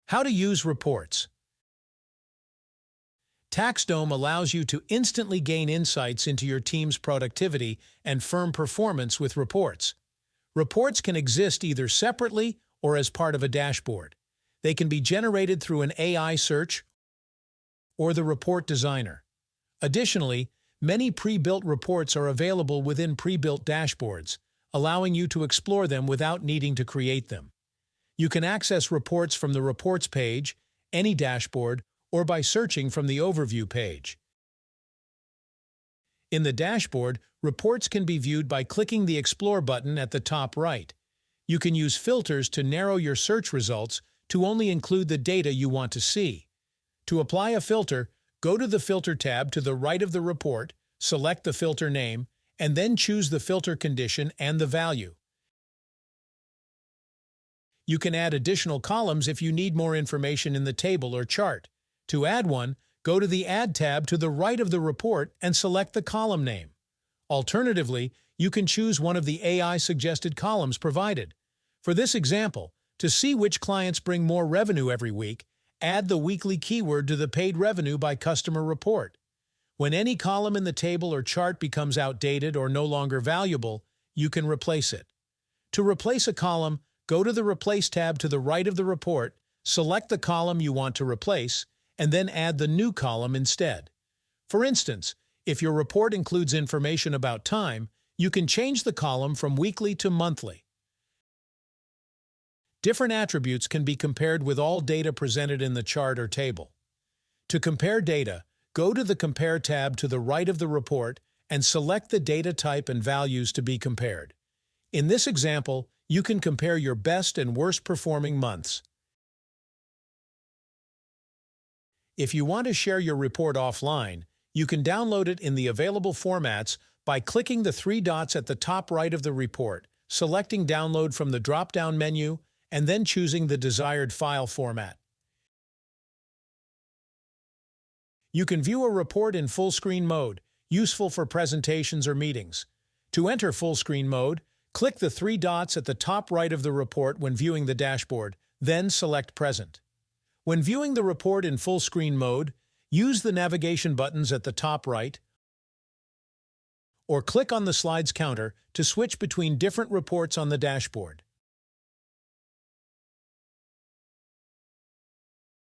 How to use reports. TaxDome allows you to instantly gain insights into your team's productivity and firm performance with reports. Reports can exist either separately or as part of a dashboard. They can be generated through an AI search or the report designer. Additionally, many pre-built reports are available within pre-built dashboards, allowing you to explore them without needing to create them. You can access reports from the Reports page, any dashboard, or by searching from the Overview page. In the dashboard, reports can be viewed by clicking the Explore button at the top right. You can use filters to narrow your search results to only include the data you want to see. To apply a filter, go to the Filter tab to the right of the report, select the filter name, and then choose the filter condition and the value. You can add additional columns if you need more information in the table or chart. To add one, go to the Add tab to the right of the report and select the column name. Alternatively, you can choose one of the AI-suggested columns provided. For this example, to see which clients bring more revenue every week, add the weekly keyword to the Paid Revenue by Customer report. When any column in the table or chart becomes outdated or no longer valuable, you can replace it. To replace a column, go to the Replace tab to the right of the report, select the column you want to replace, and then add the new column instead. For instance, if your report includes information about time, you can change the column from weekly to monthly. Different attributes can be compared with all data presented in the chart or table. To compare data, go to the Compare tab to the right of the report and select the data type and values to be compared. In this example, you can compare your best and worst performing months. If you want to share your report offline, you can download it in the available formats by clicking the three dots at the top right of the report, selecting Download from the drop-down menu, and then choosing the desired file format. You can view a report in full screen mode, useful for presentations or meetings. To enter full screen mode, click the three dots at the top right of the report when viewing the dashboard, then select Present. When viewing the report in full screen mode, use the navigation buttons at the top right or click on the slides counter to switch between different reports on the dashboard.